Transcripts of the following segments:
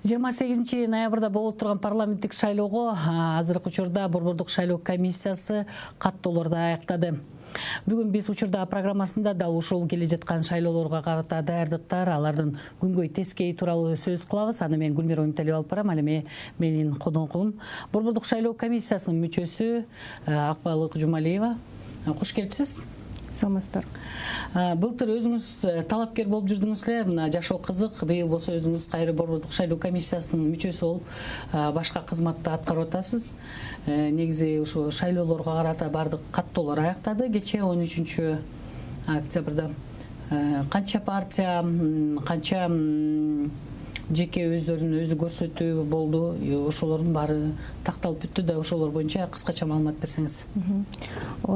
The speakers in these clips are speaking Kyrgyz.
28 ноябрда болуп турган парламенттик шайлоого азыркы учурда Борбордук шайлоо комиссиясы каттоолорду аяктады. Бүгүн биз учурда программасында дал ушул келе жаткан шайлоолорго карата даярдыктар, алардын күнгөй тескейи тууралуу сөз кылабыз. Аны мен Гүлмира Умталиева алып барам. Ал эми менин коногум Борбордук шайлоо комиссиясынын мүчөсү Акбалык Жумалиева. Куш келипсиз. Саламатсыздар. Былтыр өзүңүз талапкер болуп жүрдүңүз эле, мына жашоо кызык. Быйыл болсо өзүңүз кайра Борбордук шайлоо комиссиясынын мүчөсү болуп башка кызматты аткарып атасыз. Негизи ушу шайлоолорго карата бардык каттоолор аяктады кечээ 13 октябрда. Канча партия, канча жеке өздөрүнүн өзү көрсөтүү болду. Ошолордун баары такталып бүттү да, ошолор боюнча кыскача маалымат берсеңиз.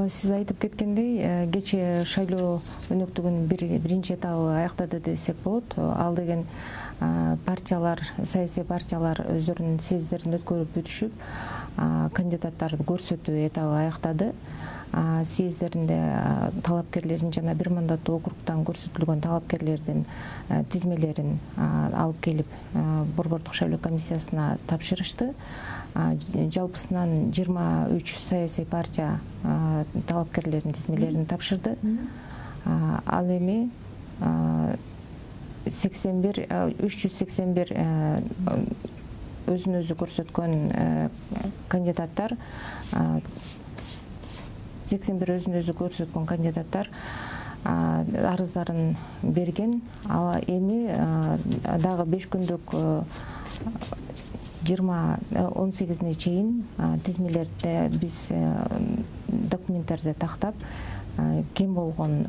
Сиз айтып кеткендей, кечээ шайлоо өнөктүгүнүн биринчи этабы аяктады десек болот. Ал деген партиялар, саясий партиялар өздөрүнүн съезддерин өткөрүп бүтүшүп, кандидаттарды көрсөтүү этабы аяктады. Съезддеринде талапкерлерин жана бир мандаттуу округтан көрсөтүлгөн талапкерлердин тизмелерин алып келип Борбордук шайлоо комиссиясына тапшырышты. Жалпысынан 23 саясий партия талапкерлердин тизмелерин тапшырды. Ал эми 381 өзүн өзү көрсөткөн кандидаттар 81 өзүн өзү көрсөткөн кандидаттар арыздарын берген. Ал эми дагы 5 күндүк 18-не чейин тизмелерде биз документтерди тактап, кем болгон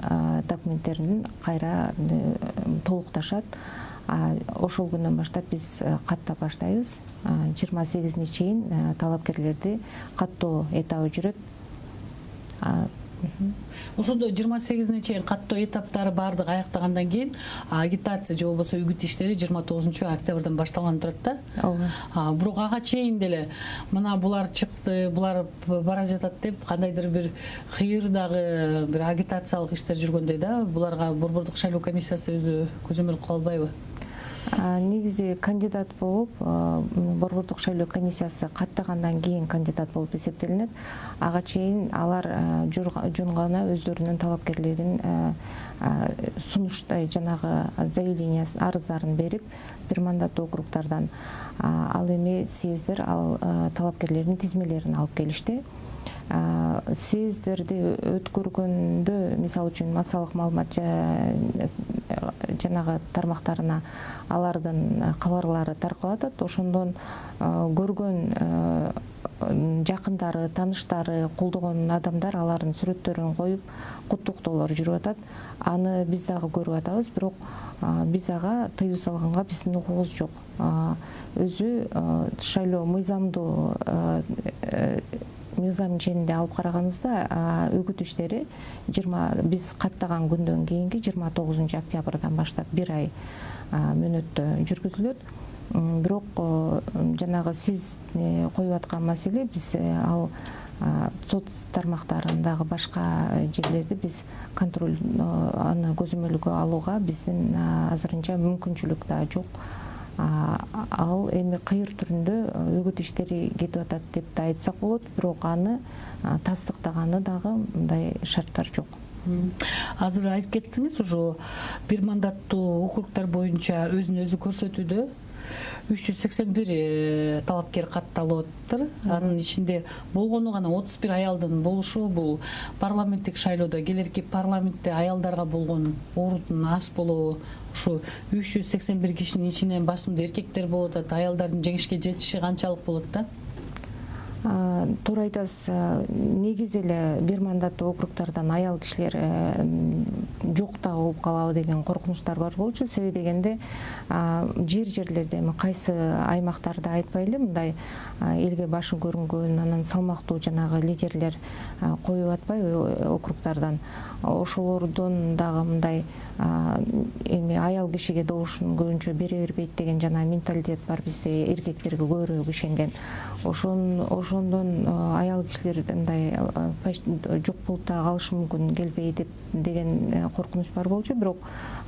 документтерин кайра толукташат. Ошол күндөн баштап биз каттап баштайбыз. 28-не чейин талапкерлерди каттоо этабы жүрөт. Ошондо 28-не чейин каттоо этаптары бардык аяктагандан кийин агитация же болбосо үгүт иштери 29 октябрдан башталган турат да. Бирок ага чейин деле мына булар чыкты, булар бара жатат деп кандайдыр бир кыйырдагы бир агитациялык иштер жүргөндөй да. Буларга Борбордук шайлоо комиссиясы өзү көзөмөл кыла албайбы? Негизи кандидат болуп, Борбордук шайлоо комиссиясы каттагандан кийин кандидат болуп эсептелинет. Ага чейин алар жөн гана өздөрүнүн талапкерлерин сунуштай жанагы заявлениясын, арыздарын берип, бир мандаттуу округтардан ал эми съезддер талапкерлердин тизмелерин алып келишти. Съезддерди өткөргөндө, мисалы үчүн массалык маалымат жанагы тармактарына алардын кабарлары таркап атат. Ошондон көргөн жакындары, тааныштары, колдогон адамдар алардын сүрөттөрүн коюп, куттуктоолор жүрүп атат. Аны биз дагы көрүп атабыз, бирок биз ага тыюу салганга биздин укугубуз жок. Өзү шайлоо мыйзамдуу мыйзам ченинде алып караганыбызда үгүт иштери биз каттаган күндөн кийинки 29 октябрдан баштап бир ай мөөнөттө жүргүзүлөт. Бирок жанагы сиз коюп аткан маселе, биз ал сот тармактарындагы башка жерлерди биз контроль аны көзөмөлгө алууга биздин азырынча мүмкүнчүлүк да жок. Ал эми кыйыр түрүндө үгүт иштери кетип атат деп да айтсак болот, бирок аны тастыктаганы дагы мындай шарттар жок. Азыр айтып кеттиңиз, ушу бир мандаттуу округтар боюнча өзүн өзү көрсөтүүдө 381 талапкер катталып атыптыр. Анын ичинде болгону гана 31 аялдын болушу, бул парламенттик шайлоодо келерки парламентте аялдарга болгон орун аз болобу? Ушу 381 кишинин ичинен басымдуу эркектер болуп атат, аялдардын жеңишке жетиши канчалык болот да? Туура айтасыз. Негизи эле бир мандаттуу округтардан аял кишилер жок да болуп калабы деген коркунучтар бар болчу. Себеби дегенде жерлерде кайсы аймактарда айтпайлы, мындай элге башы көрүнгөн, анан салмактуу жанагы лидерлер коюп атпайбы округтардан. Ошолордон дагы мындай эми аял кишиге добушун көбүнчө бере бербейт деген жана менталитет бар бизде, эркектерге көбүрөөк ишенген. Ошондон аял кишилер мындай жок болуп да калышы мүмкүн, келбей деген коркунуч бар болчу. Бирок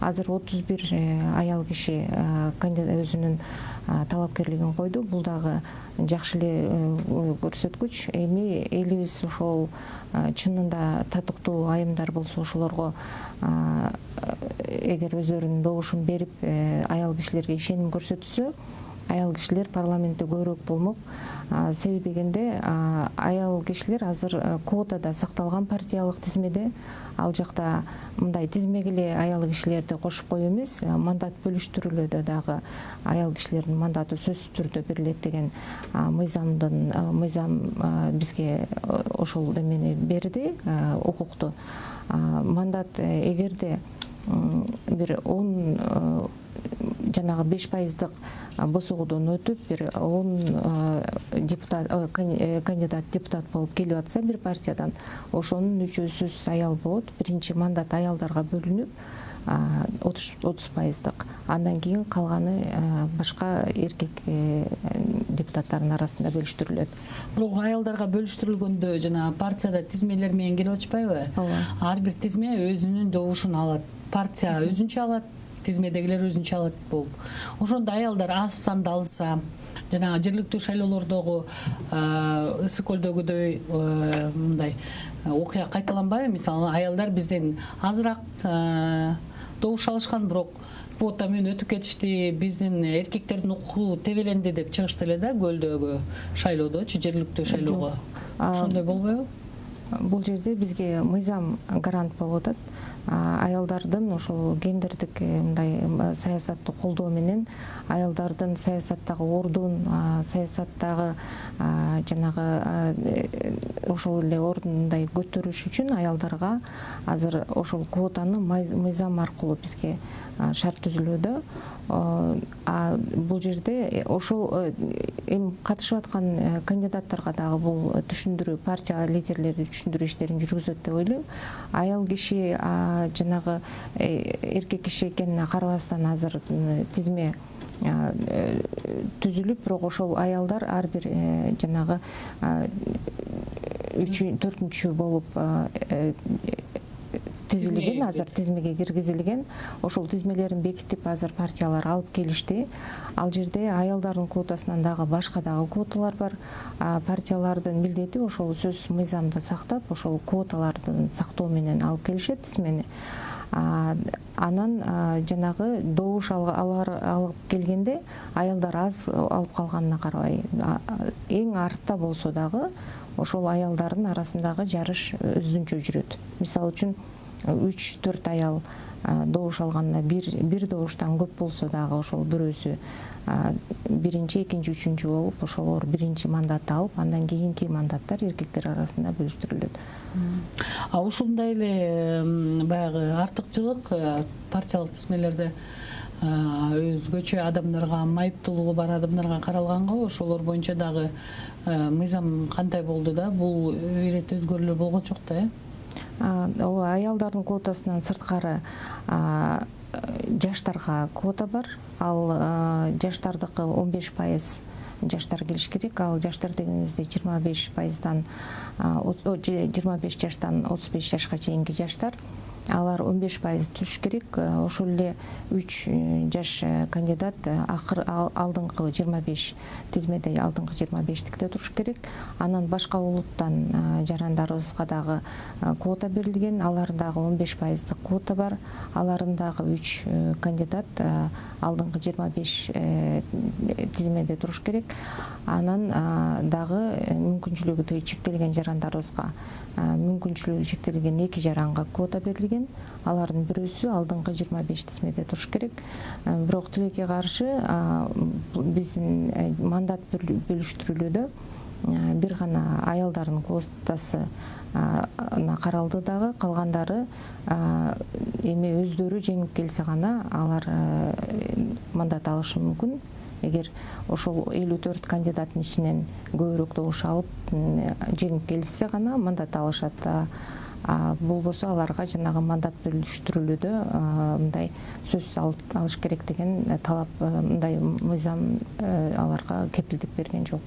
азыр 31 аял киши өзүнүн талапкерлигин койду. Бул дагы жакшы эле көрсөткүч. Эми элибиз ошол чынында татыктуу айымдар болсо, ошолорго эгер өздөрүнүн добушун берип аял кишилерге ишеним көрсөтсө, аял кишилер парламентте көбүрөөк болмок. Себеби дегенде аял кишилер азыр квотада сакталган партиялык тизмеде. Ал жакта мындай тизмеге эле аял кишилерди кошуп коюу эмес, мандат бөлүштүрүлүүдө дагы аял кишилердин мандаты сөзсүз түрдө берилет деген мыйзам бизге ошол эмени берди, укукту. Мандат эгерде бир 10 жанагы 5% босогодон өтүп, бир 10 кандидат депутат болуп келип атса бир партиядан, ошонун 3/4 аял болот. Биринчи мандат аялдарга бөлүнүп 30%. Андан кийин калганы башка эркек депутаттардын арасында бөлүштүрүлөт. Бирок аялдарга бөлүштүрүлгөндө жана партияда тизмелер менен келип атышпайбы? Ар бир тизме өзүнүн добушун алат. Партия өзүнчө алат, тизмедегилер өзүнчө алат болуп. Ошондо аялдар аз санды алса, жанагы жергиликтүү шайлоолордогу Ысык көлдөгүдөй мындай окуя кайталанбайбы? Мисалы, аялдар бизден азыраак добуш алышкан, бирок квота менен өтүп кетишти, биздин эркектердин укугу тебеленди деп чыгышты эле да көлдөгү шайлоодочу, жергиликтүү шайлоого. Ошондой болбойбу? Бул жерде бизге мыйзам гарант болуп атат. Аялдардын ошол гендердик мындай саясатты колдоо менен аялдардын саясаттагы ордун, саясаттагы жанагы ошол эле ордундай көтөрүш үчүн аялдарга азыр ошол квотаны мыйзам аркылуу бизге шарт түзүлүүдө. Бул жерде ошол эми катышып аткан кандидаттарга дагы бул түшүндүрүү, партия лидерлери түшүндүрүү иштерин жүргүзөт деп ойлойм. Аял киши жанагы эркек киши экенине карабастан азыр тизме түзүлүп, бирок ошол аялдар ар бир жанагы 3-4 болуп тизилген, азыр тизмеге киргизилген. Ошол тизмелерин бекитип азыр партиялар алып келишти. Ал жерде аялдардын квотасынан дагы башка дагы квоталар бар. Партиялардын милдети ошол сөзсүз мыйзамды сактап, ошол квоталардын сактоо менен алып келишет тизмени. Анан жанагы добуш алып келгенде аялдар аз алып калганына карабай, эң артта болсо дагы ошол аялдардын арасындагы жарыш өзүнчө жүрөт. Мисалы үчүн 3-4 аял добуш алганына бир добуштан көп болсо дагы ошол бирөөсү биринчи, экинчи, үчүнчү болуп ошолор биринчи мандатты алып, андан кийинки мандаттар эркектер арасында бөлүштүрүлөт. Ушундай эле баягы артыкчылык партиялык тизмелерде өзгөчө адамдарга, майыптуулугу бар адамдарга каралганга, ошолор боюнча дагы мыйзам кандай болду да? Бул ирет өзгөрүүлөр болгон жок да, Аялдардын квотасынан сырткары жаштарга квота бар. Ал жаштардыкы 15% жаштар келиш керек. Ал жаштар дегенибизде 25%дан 25 жаштан 35 жашка чейинки жаштар. Алар 15% түшүш керек. Ошол эле 3 жаш кандидат алдыңкы 25 тизмеде алдыңкы 25-тикте туруш керек. Анан башка улуттан жарандарыбызга дагы квота берилген. Алардын дагы 15% квота бар. Алардын дагы 3 кандидат алдыңкы 25 тизмеде туруш керек. Анан дагы мүмкүнчүлүгү чектелген жарандарыбызга мүмкүнчүлүгү чектелген 2 жаранга квота берилген. Алардын бирөөсү алдыңкы 25 тизмеде туруш керек. Бирок тилекке каршы биздин мандат бөлүштүрүлүүдө бир гана аялдардын квотасы каралды дагы, калгандары эми өздөрү жеңип келсе гана алар мандат алышы мүмкүн. Эгер ошол 54 кандидаттын ичинен көбүрөөк добуш алып жеңип келишсе гана мандат алышат. болбосо аларга жанагы мандат бөлүштүрүлүүдө мындай сөз алыш керек деген талап, мындай мыйзам аларга кепилдик берген жок.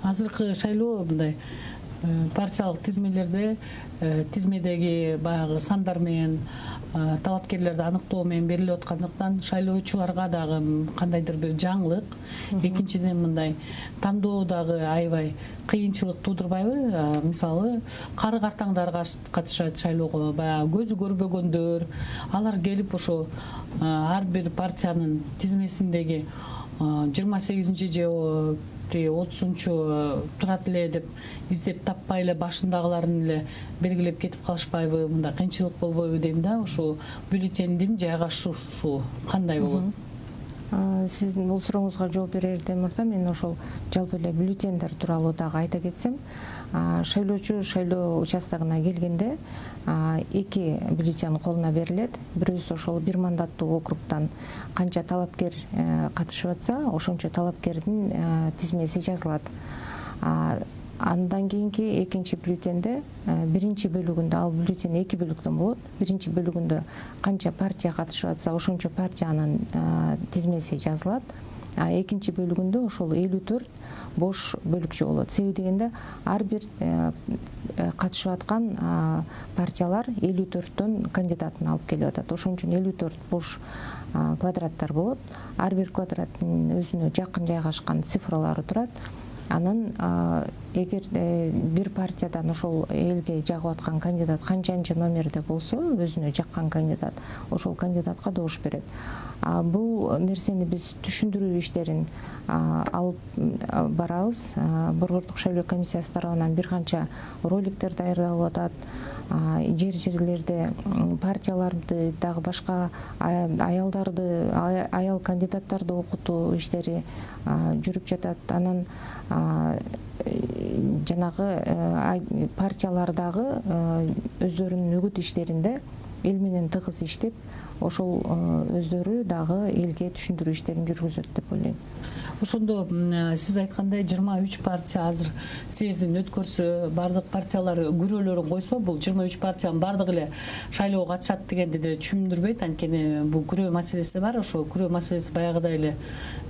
Азыркы шайлоо мындай партиялык тизмелерде тизмедеги баягы сандар менен талапкерлерди аныктоо менен берилип аткандыктан шайлоочуларга дагы кандайдыр бир жаңылык. Экинчиден мындай тандоо дагы аябай кыйынчылык туудурбайбы? Мисалы кары картаңдар катышат шайлоого, баягы көзү көрбөгөндөр, алар келип ошо ар бир партиянын тизмесиндеги 28-же же 30-чу турат эле деп издеп таппай эле башындагыларын эле белгилеп кетип калышпайбы? Мындай кыйынчылык болбойбу дейм да. Ошо бюллетендин жайгашуусу кандай болот? Сиздин бул сурооңузга жооп берерден мурда мен ошол жалпы эле бюллетендер тууралуу дагы айта кетсем, шайлоочу шайлоо участогуна келгенде 2 бюллетень колуна берилет. Бирөөсү ошол бир мандаттуу округтан канча талапкер катышып атса, ошончо талапкердин тизмеси жазылат. Андан кийинки экинчи бюллетенде биринчи бөлүгүндө, ал бюллетень 2 бөлүктөн болот. Биринчи бөлүгүндө канча партия катышып атса, ошончо партиянын тизмеси жазылат. Экинчи бөлүгүндө ошол 54 бош бөлүкчө болот. Себеби дегенде ар бир катышып аткан партиялар 54төн кандидатын алып келип атат. Ошон үчүн 54 бош квадраттар болот. Ар бир квадраттын өзүнө жакын жайгашкан цифралары турат. Анан эгер бир партиядан ошол элге жагып аткан кандидат канчанчы номерде болсо, өзүнө жаккан кандидат, ошол кандидатка добуш берет. Бул нерсени биз түшүндүрүү иштерин алып барабыз. Борбордук шайлоо комиссиясы тарабынан бир канча роликтер даярдалып атат. Жерлерде партияларды дагы башка аялдарды, аял кандидаттарды окутуу иштери жүрүп жатат. Анан жанагы партиялар дагы өздөрүнүн үгүт иштеринде эл менен тыгыз иштеп, ошол өздөрү дагы элге түшүндүрүү иштерин жүргүзөт деп ойлойм. Ошондо сиз айткандай 23 партия азыр съездин өткөрсө, бардык партиялар күрөөлөрүн койсо, бул 23 партиянын бардыгы эле шайлоого катышат дегенди деле түшүндүрбөйт. Анткени бул күрөө маселеси бар. Ошо күрөө маселеси баягыдай эле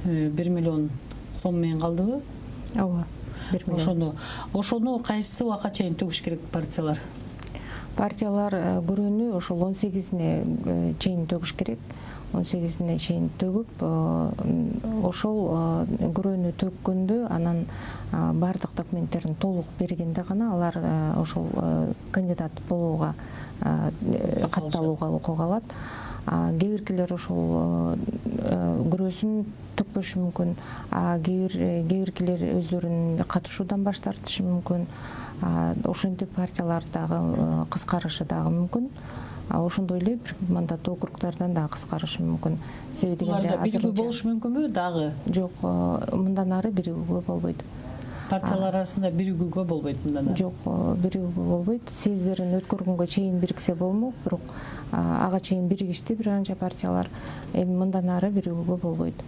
1 миллион сом менен калдыбы? Ооба, 1 миллион. Ошону кайсы убакка чейин төгүш керек партиялар? Партиялар күрөөнү ошол 18-ине чейин төгүш керек. 18-ине чейин төгүп, ошол күрөөнү төккөндө, анан бардык документтерин толук бергенде гана алар ошол кандидат болууга, катталууга укук алат. Кээ биркилер ошол күрөөсүн төкпөшү мүмкүн, кээ биркилер өздөрүн катышуудан баш тартышы мүмкүн. Ошентип партиялар дагы кыскарышы дагы мүмкүн. Ошондой эле бир мандаттуу округдардан дагы кыскарышы мүмкүн. Себеби дегенде биригүү болушу мүмкүнбү дагы? Жок, мындан ары биригүүгө болбойт. Партиялар арасында биригүүгө болбойт мындан ары? Жок, биригүүгө болбойт. Съездерин өткөргөнгө чейин бириксе болмок, бирок ага чейин биригишти бир канча партиялар. Эми мындан ары биригүүгө болбойт.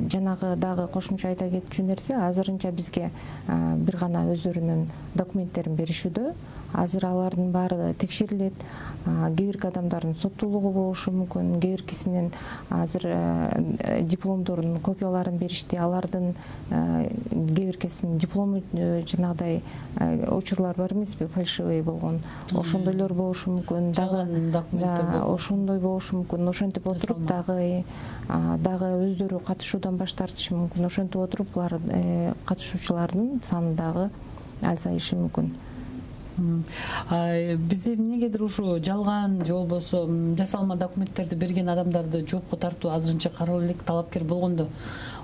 Жанагы дагы кошумча айта кетчү нерсе, азырынча бизге бир гана өздөрүнүн документтерин беришүүдө. Азыр алардын баары текшерилет. Кээ бирки адамдардын соттуулугу болушу мүмкүн, кээ биркисинин азыр дипломдорунун копияларын беришти. Алардын кээ биркисинин диплому жанагыдай учурлар бар эмеспи, фальшивый болгон. Ошондойлор болушу мүмкүн. Дагы ошондой болушу мүмкүн. Ошентип отуруп дагы өздөрү катышуудан баш тартышы мүмкүн. Ошентип отуруп булар катышуучулардын саны дагы азайышы мүмкүн. Бизде эмнегедир ушу жалган же болбосо жасалма документтерди берген адамдарды жоопко тартуу азырынча каралып элек, талапкер болгондо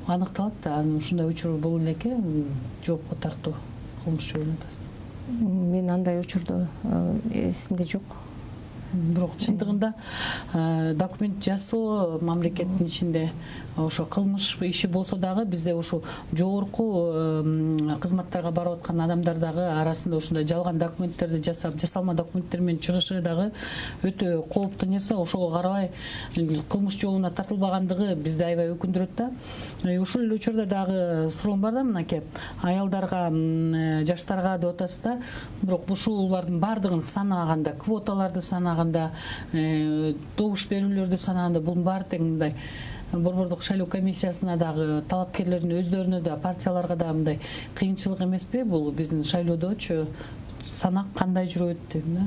аныкталат да. Ушундай учур болуп элеке, жоопко тартуу кылмыш жолунда. Мен андай учурду эсимде жок. Бирок чындыгында документ жасоо мамлекеттин ичинде ошо кылмыш иши болсо дагы бизде ушу жогорку кызматтарга барып аткан адамдар дагы арасында ушундай жалган документтерди жасап, жасалма документтер менен чыгышы дагы өтө кооптуу нерсе. Ошого карабай кылмыш жообуна тартылбагандыгы бизди аябай өкүндүрөт да. Ушул эле учурда дагы суроом бар да, мынакей аялдарга, жаштарга деп атасыз да. Бирок ушулардын баардыгын санаганда, квоталарды санаганда, добуш берүүлөрдү санаганда бунун баары тең мындай Борбордук шайлоо комиссиясына дагы, талапкерлердин өздөрүнө да, партияларга да мындай кыйынчылык эмеспи? Бул биздин шайлоодочу санак кандай жүрөт деп да?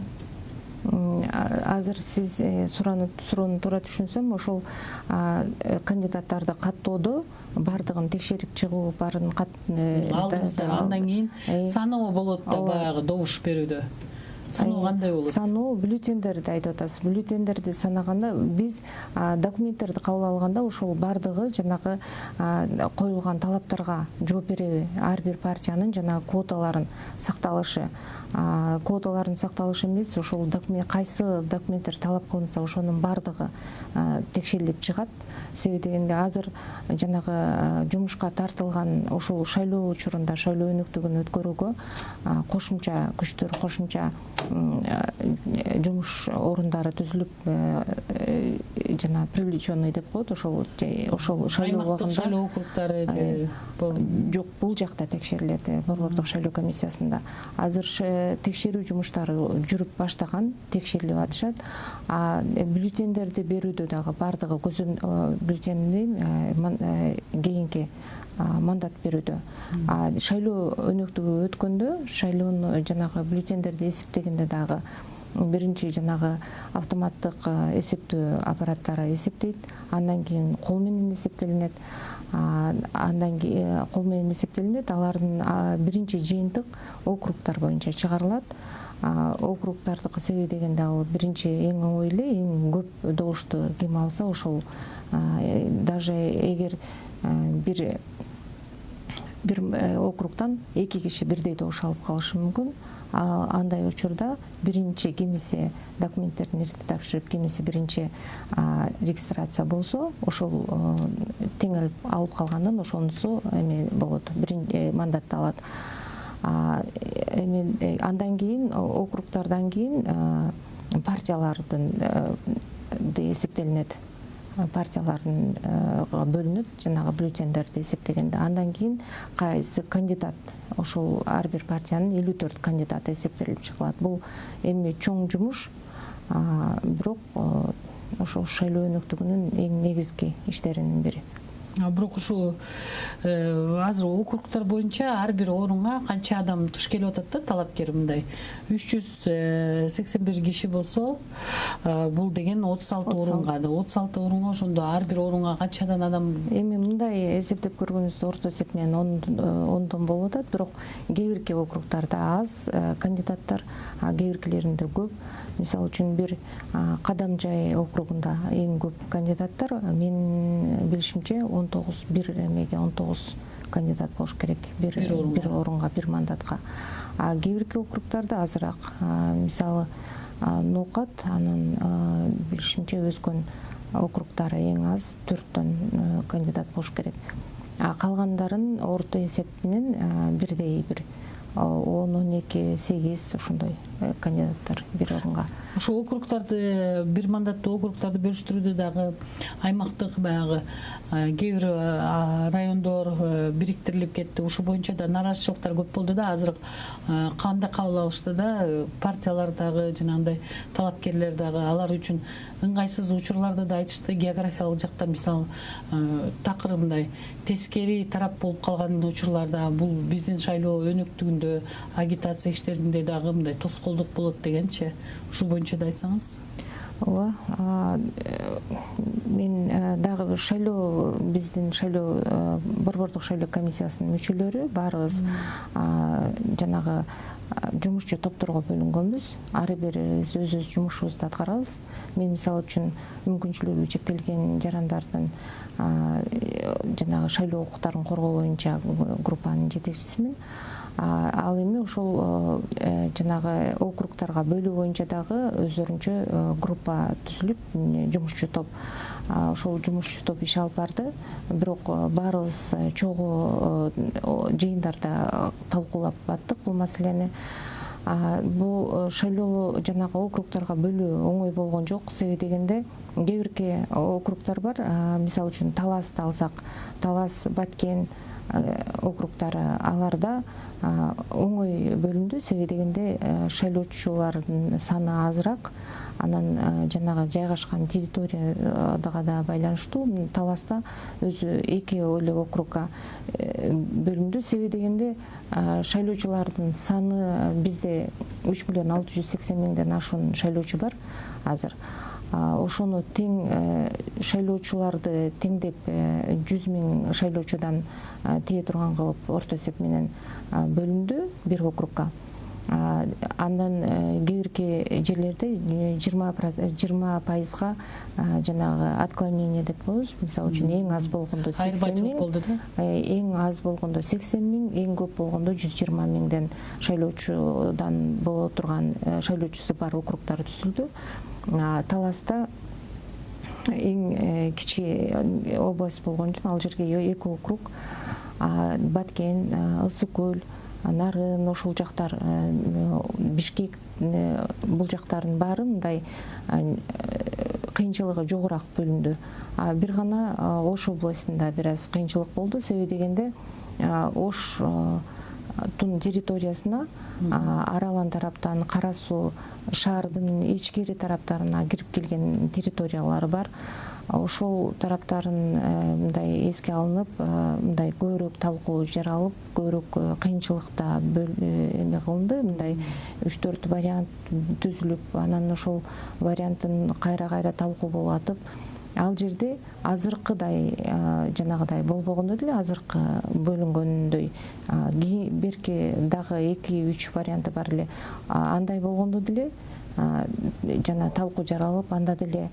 Азыр сиз суроону туура түшүнсөм, ошол кандидаттарды каттоодо баардыгын текшерип чыгуу баарын алдыңыздар, андан кийин саноо болот да, баягы добуш берүүдө. Саноо кандай болот? Саноо бюллетендерди айтып атасыз. Бюллетендерди санаганда биз документтерди кабыл алганда ошол баардыгы жанагы коюлган талаптарга жооп береби? Ар бир партиянын жанагы квоталарын сакталышы. Квоталарын сакталышы эмес, ошол кайсы документтер талап кылынса ошонун баардыгы текшерилип чыгат. Себеби дегенде азыр жанагы жумушка тартылган ошол шайлоо учурунда шайлоо өнөктүгүн өткөрүүгө кошумча күчтөр, кошумча жумуш орундары түзүлүп, жана привлеченный деп коет, ошол шайлоо убагында шайлоо округдары жок, бул жакта текшерилет Борбордук шайлоо комиссиясында. Азыр текшерүү жумуштары жүрүп баштаган, текшерилип атышат. Бюллетендерди берүүдө дагы баардыгы бюллетенди кийинки мандат берүүдө. Шайлоо өнөктүгү өткөндө, шайлоонун жанагы бюллетендерди эсептегенде дагы биринчи жанагы автоматтык эсептөө аппараттары эсептейт, андан кийин кол менен эсептелинет. Кол менен эсептелинет, алардын биринчи жыйынтык округдар боюнча чыгарылат. Округдардыкы себеби дегенде ал биринчи эң оңой эле, эң көп добушту ким алса ошол, даже эгер бир округдан 2 киши бирдей добуш алып калышы мүмкүн. Андай учурда биринчи кимиси документтерин эрте тапшырып, кимиси биринчи регистрация болсо, ошол тең алып калгандан ошонусу эме болот, биринчи мандатты алат. Андан кийин округдардан кийин партиялардын эсептелинет. Партияларга бөлүнүп, жанагы бюллетендерди эсептегенде, андан кийин кайсы кандидат, ошол ар бир партиянын 54 кандидаты эсептелип чыгылат. Бул эми чоң жумуш, бирок ошол шайлоо өнөктүгүнүн эң негизги иштеринин бири. Бирок ушул азыр округдар боюнча ар бир орунга канча адам туш келип атат да, талапкер мындай 381 киши болсо, бул деген 36 орунга. 36 орунга ошондо ар бир орунга канчадан адам? Эми мындай эсептеп көргөнүздө орто эсеп менен 10дон болуп атат, бирок кээ бирки округдарда аз кандидаттар, кээ биркилеринде көп. Мисалы үчүн бир Кадамжай округунда эң көп кандидаттар, мен билишимче 19 кандидат болуш керек бир орунга, бир мандатка. Кээ бирки округдарда азыраак, мисалы Ноокат, анын билишимче өзгөн округдары эң аз 4 кандидат болуш керек. Калгандарын орто эсеп менен бирдей бир 10-12, 8 ошондой кандидаттар бир орунга. Ошо округдарды, бир мандаттуу округдарды бөлүштүрүүдө дагы аймактык баягы кээ бир райондор бириктирилип кетти. Ушул боюнча да нааразычылыктар көп болду да. Азыр кандай кабыл алышты да, партиялар дагы, жанагындай талапкерлер дагы алар үчүн ыңгайсыз учурларды да айтышты. Географиялык жактан мисалы такыр мындай тескери тарап болуп калган учурларда бул биздин шайлоо өнөктүгүндө, агитация иштеринде дагы мындай тоскоолдук болот дегенчи. Ушул боюнча да айтсаңыз. Ооба, мен дагы дагы шайлоо, биздин шайлоо борбордук шайлоо комиссиясынын мүчөлөрү баарыбыз жанагы жумушчу топторго бөлүнгөнбүз. Ар бирибиз өз жумушубузду аткарабыз. Мен мисалы үчүн мүмкүнчүлүгү чектелген жарандардын жанагы шайлоо укуктарын коргоо боюнча группанын жетекчисимин. Ал эми ошол жанагы округтарга бөлүү боюнча дагы өздөрүнчө группа түзүлүп, жумушчу топ, ошол жумушчу топ иш алып барды. Бирок баарыбыз чогуу жыйындарда талкуулап баттык бул маселени. Бул шайлоо жанагы округтарга бөлүү оңой болгон жок. Себеби дегенде кээ бирки округтар бар. Мисалы үчүн Таласты алсак, Талас, Баткен округтары, аларда оңой бөлүндү. Себеби дегенде шайлоочулардын саны азыраак, анан жанагы жайгашкан территорияга да байланыштуу. Таласта өзү 2 эле округга бөлүндү. Себеби дегенде шайлоочулардын саны бизде 3.680.000ден ашуун шайлоочу бар азыр. Ошону тең шайлоочуларды теңдеп 100.000 шайлоочудан тие турган кылып орто эсеп менен бөлүндү бир округга. Андан кээ бирки жерлерде 20%га жанагы отклонение деп коебуз. Мисалы үчүн эң аз болгондо 80.000, эң аз болгондо 80.000, эң көп болгондо 120.000ден шайлоочудан боло турган шайлоочусу бар округтар түзүлдү. Таласта эң кичи область болгон үчүн ал жерге 2 округ, Баткен, Ысык көл, Нарын, ошол жактар, Бишкек, бул жактардын баары мындай кыйынчылыгы жогораак бөлүндү. Бир гана Ош областында бир аз кыйынчылык болду. Себеби дегенде Оштун территориясына Араван тараптан, Кара Суу шаардын ичкери тараптарына кирип келген территориялар бар. Ошол тараптарын мындай эске алынып, мындай көбүрөөк талкуу жаралып, көбүрөөк кыйынчылыкта эме кылынды. Мындай 3-4 вариант түзүлүп, анан ошол варианттын кайра талкуу болуп атып, ал жерде азыркыдай жанагыдай болбогондо деле, азыркы бөлүнгөндөй берки дагы 2-3 варианты бар эле. Андай болгондо деле жана талкуу жаралып, анда деле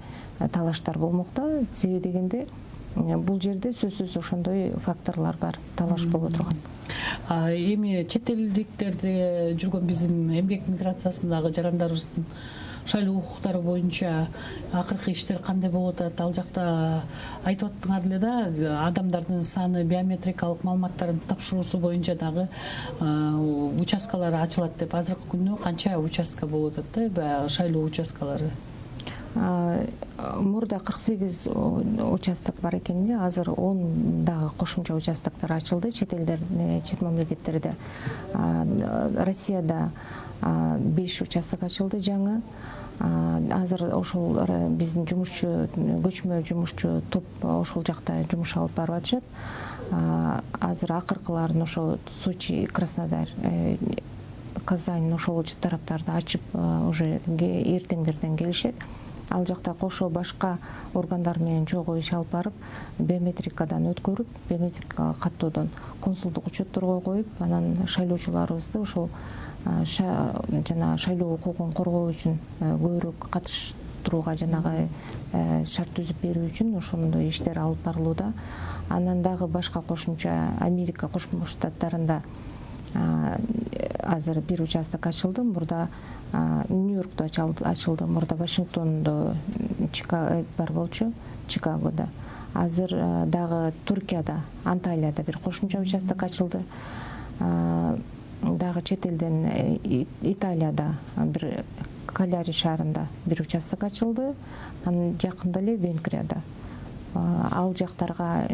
талаштар болмокто. Себеби дегенде бул жерде сөзсүз ошондой факторлор бар, талаш боло турган. Эми чет элдиктерде жүргөн биздин эмгек миграциясындагы жарандарыбыздын шайлоо укуктары боюнча акыркы иштер кандай болуп атат? Ал жакта айтып аттыңар эле да, адамдардын саны, биометрикалык маалыматтарын тапшыруусу боюнча дагы участкалар ачылат деп. Азыркы күндө канча участка болуп атат да, шайлоо участкалары? Мурда 48 участок бар экен, азыр 10 дагы кошумча участоктор ачылды чет мамлекеттерде. Россияда 5 участок ачылды жаңы. Азыр ошол биздин жумушчу, көчмө жумушчу топ ошол жакта жумуш алып барып атышат. Азыр акыркыларын ошо Сочи, Краснодар, Казань ошол тараптарды ачып уже эртеңдерден келишет. Ал жакта кошо башка органдар менен чогуу иш алып барып, биометрикадан өткөрүп, биометрикалык каттоодон консулдук учетторго коюп, анан шайлоочуларыбызды ошол жана шайлоо укугун коргоо үчүн көбүрөөк катыштырууга жанагы шарт түзүп берүү үчүн ошондой иштер алып барылууда. Анан дагы башка кошумча Америка Кошмо Штаттарында азыр бир участок ачылды. Мурда Нью-Йоркто ачылды, мурда Вашингтондо бар болчу, Чикагодо. Азыр дагы Туркияда, Анталияда бир кошумча участок ачылды. Дагы чет элден Италияда бир Каляри шаарында бир участок ачылды. Анан жакында эле Венгрияда. Ал жактарга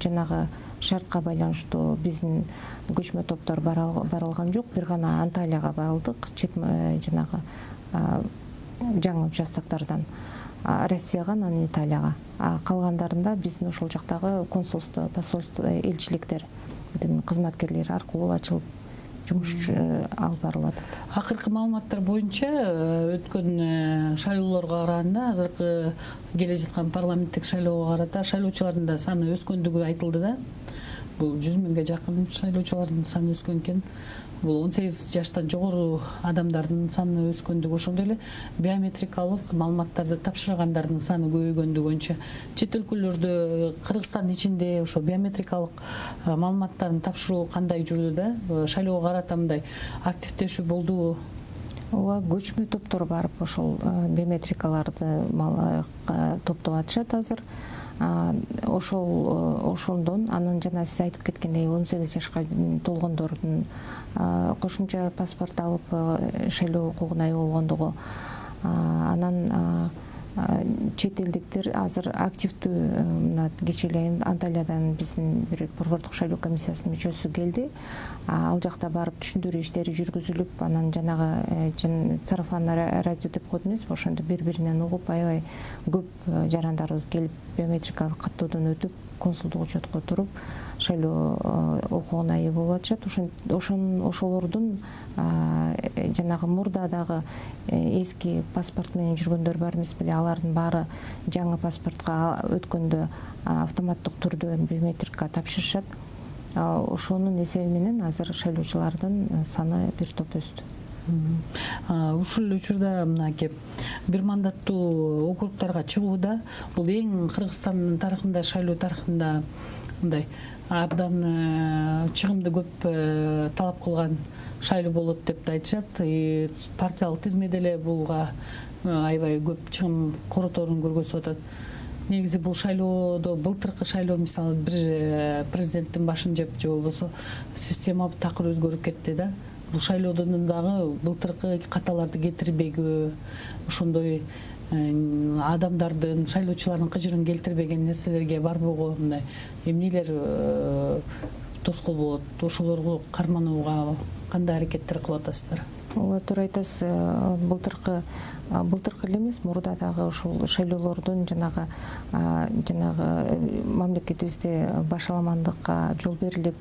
жанагы шартка байланыштуу биздин көчмө топтор барылган жок. Бир гана Анталияга барылдык, жанагы жаңы участоктордон Россияга, анан Италияга. Калгандарында биздин ошол жактагы консулство, посольство, элчиликтердин кызматкерлери аркылуу ачылып жумуш алып барылат. Акыркы маалыматтар боюнча өткөн шайлоолорго караганда азыркы келе жаткан парламенттик шайлоого карата шайлоочулардын да саны өскөндүгү айтылды да. Бул 100 миңге жакын шайлоочулардын саны өскөн экен. Бул 18 жаштан жогору адамдардын саны өскөндүгү, ошондой эле биометрикалык маалыматтарды тапшыргандардын саны көбөйгөндүгү боюнча чет өлкөлөрдө Кыргызстандын ичинде ошо биометрикалык маалыматтарын тапшыруу кандай жүрдү да? Шайлоого карата мындай активдешүү болдубу? Ооба, көчмө топтор барып ошол биометрикаларды топтоп атышат азыр. Ошондон анан жана сиз айтып кеткендей 18 жашка толгондордун кошумча паспорт алып шайлоо укугуна ээ болгондугу, анан чет элдиктер азыр активдүү, мына кечээ эле Анталиядан биздин бир борбордук шайлоо комиссиясынын мүчөсү келди. Ал жакта барып түшүндүрүү иштери жүргүзүлүп, анан жанагы сарафан радио деп коет эмеспи, ошондо бири-биринен угуп аябай көп жарандарыбыз келип биометрикалык каттоодон өтүп, консулдук учетко туруп шайлоо укугуна ээ болуп атышат. Ошолордун жанагы мурдадагы эски паспорт менен жүргөндөр бар эмес беле, алардын баары жаңы паспортко өткөндө автоматтык түрдө биометрика тапшырышат. Ошонун эсеби менен азыр шайлоочулардын саны бир топ өстү. Ушул эле учурда мына кеп бир мандаттуу округдарга чыгууда бул эң Кыргызстандын тарыхында, шайлоо тарыхында мындай абдан чыгымды көп талап кылган шайлоо болот деп да айтышат. Партиялык тизмеде эле буга аябай көп чыгым короторун көргөзүп атат. Негизи бул шайлоодо былтыркы шайлоо мисалы бир президенттин башын жеп же болбосо система такыр өзгөрүп кетти да. Бул шайлоодон дагы былтыркы каталарды кетирбегөө, ошондой адамдардын, шайлоочулардын кыжырын келтирбеген нерселерге барбоого мындай эмнелер тоскоол болот? Ошолорго карманууга кандай аракеттер кылып атасыздар? Ооба, туура айтасыз. Былтыркы эле эмес, мурда дагы ушул шайлоолордун жанагы мамлекетибизде башаламандыкка жол берилип,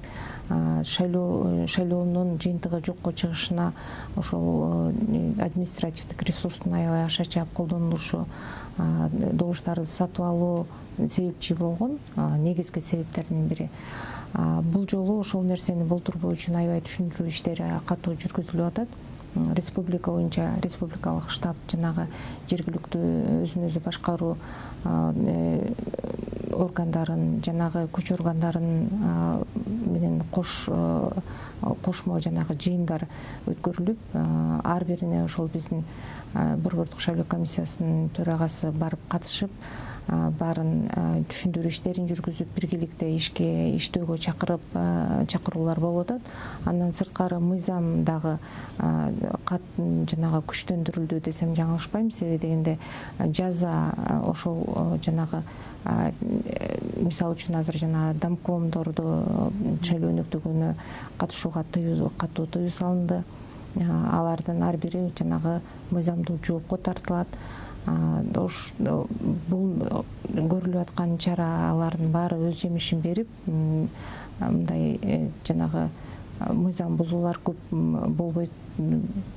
шайлоонун жыйынтыгы жокко чыгышына ошол административдик ресурстун аябай аша чаап колдонулушу, добуштарды сатып алуу себепчи болгон негизги себептердин бири. Бул жолу ошол нерсени болтурбоо үчүн аябай түшүндүрүү иштери катуу жүргүзүлүп атат. Республика боюнча республикалык штаб жанагы жергиликтүү өзүн өзү башкаруу органдарын, жанагы күч органдарын менен кошмо жанагы жыйындар өткөрүлүп, ар бирине ошол биздин борбордук шайлоо комиссиясынын төрагасы барып катышып, баарын түшүндүрүү иштерин жүргүзүп, биргеликте иштөөгө чакыруулар болуп атат. Андан сырткары мыйзам дагы жанагы күчтөндүрүлдү десем жаңылышпайм. Себеби дегенде жаза ошол жанагы мисалы үчүн азыр жана домкомдордо шайлоо өнөктөгөнү катышууга катуу тыюу салынды. Алардын ар бири жанагы мыйзамдуу жоопко тартылат. Бул көрүлүп аткан чаралардын баары өз жемишин берип, мындай жанагы мыйзам бузуулар көп болбойт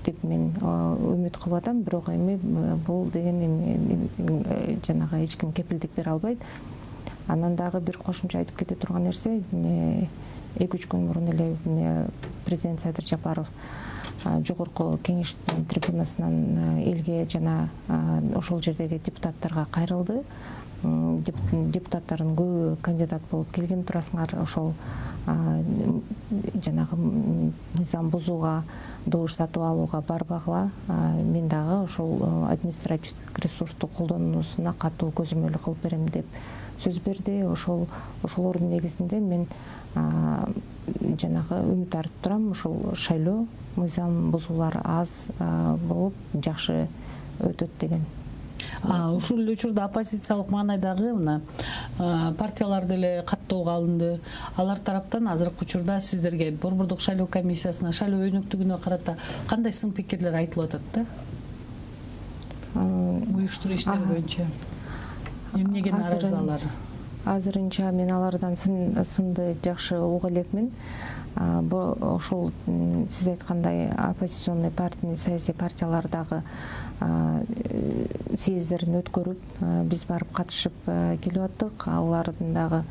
деп мен үмүт кылып атам. Бирок эми бул деген жанагы эч ким кепилдик бере албайт. Анан дагы бир кошумча айтып кете турган нерсе, 2-3 күн мурун эле президент Садыр Жапаров жогорку кеңештин трибунасынан элге жана ошол жердеги депутаттарга кайрылды. Депутаттардын көбү кандидат болуп келген турасыңар, ошол жанагы мыйзам бузууга, добуш сатып алууга барбагыла. Мен дагы ошол административдик ресурсту колдонуусуна катуу көзөмөл кылып берем деп сөз берди. Ошолордун негизинде мен жанагы үмүт артып турам. Ошол шайлоо мыйзам бузуулар аз болуп, жакшы өтөт деген. Ушул эле учурда оппозициялык маанайдагы мына партиялар деле каттоого алынды. Алар тараптан азыркы учурда сиздерге борбордук шайлоо комиссиясына, шайлоо өнөктүгүнө карата кандай сын пикирлер айтылып атат да? Уюштуруу иштери боюнча эмнеге нааразы алар? азырынча мен алардан сынды жакшы уга элекмин. Ошол сиз айткандай оппозиционный партия, саясий партиялардагы съезддерин өткөрүп биз барып катышып келип аттык. Алардын дагы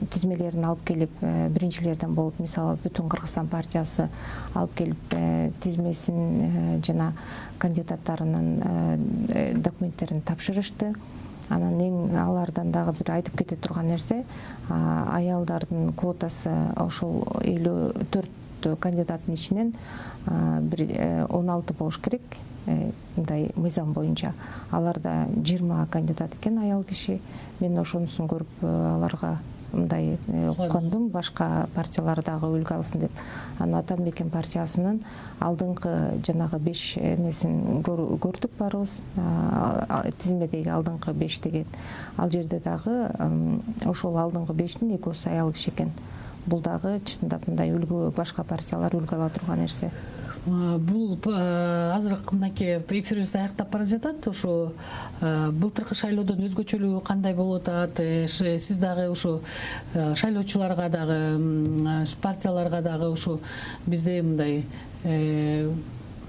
тизмелерин алып келип, биринчилерден болуп, мисалы Бүтүн Кыргызстан партиясы алып келип тизмесин жана кандидаттарынын документтерин тапшырышты. Анан алардан дагы бир айтып кете турган нерсе, аялдардын квотасы ошол 54 кандидаттын ичинен бир 16 болуш керек. Мындай мыйзам боюнча аларда 20 кандидат экен, аял киши. Мен ошонусун көрүп аларга мындай кондум, башка партиялар дагы үлгү алсын деп. Анан Атамбекен партиясынын алдыңкы жанагы 5 эмесин көрдүк баарыбыз. Тизмедеги алдыңкы 5 деген. Ал жерде дагы ошол алдыңкы 5тин 2 аял киши экен. Бул дагы чындап мындай үлгү, башка партиялар үлгү ала турган нерсе. Бул азыркы мынакей эфирибиз аяктап бара жатат. Ошо былтыркы шайлоодон өзгөчөлүгү кандай болуп атат? Сиз дагы ушу шайлоочуларга дагы, партияларга дагы ушу бизде мындай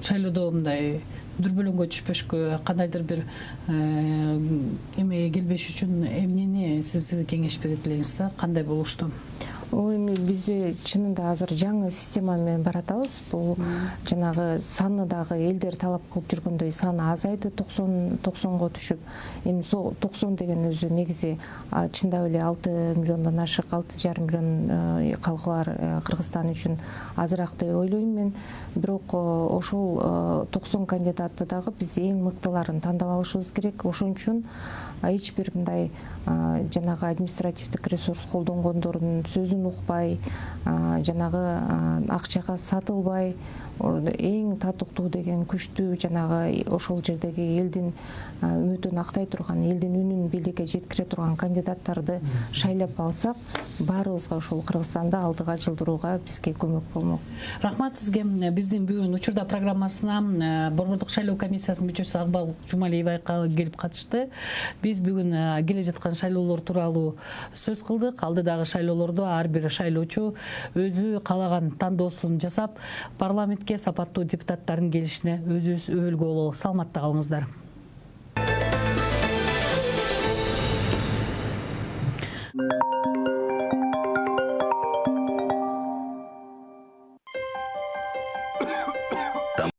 шайлоодо мындай дүрбөлөңгө түшпөшкө, кандайдыр бир эмеге келбеш үчүн эмнени сиз кеңеш берет элеңиз да? Кандай болушту? Эми бизде чынында азыр жаңы система менен баратабыз. Бул жанагы саны дагы элдер талап кылып жүргөндөй саны азайды, 90го түшүп. Эми сол 90 деген өзү негизи чындап эле 6 миллиондон ашык, 6,5 миллион калкы бар Кыргызстан үчүн азыраак деп ойлойм мен. Бирок ошол 90 кандидатты дагы биз эң мыктыларын тандап алышыбыз керек. Ошон үчүн эч бир мындай жанагы административдик ресурс колдонгондордун сөзүн укпай, жанагы акчага сатылбай, эң татыктуу деген күчтүү жанагы ошол жердеги элдин үмүтүн актай турган, элдин үнүн бийликке жеткире турган кандидаттарды шайлап алсак, баарыбызга ушул Кыргызстанды алдыга жылдырууга бизге көмөк болмок. Рахмат сизге. Биздин бүгүн учурда программасына Борбордук шайлоо комиссиясынын мүчөсү Акбал Жумалиева келип катышты. Биз бүгүн келе жаткан шайлоолор тууралуу сөз кылдык. Алдыдагы шайлоолордо ар бир шайлоочу өзү каалаган тандоосун жасап, парламентке сапаттуу депутаттардын келишине өзүбүз өбөлгө болобуз. Саламатта калыңыздар.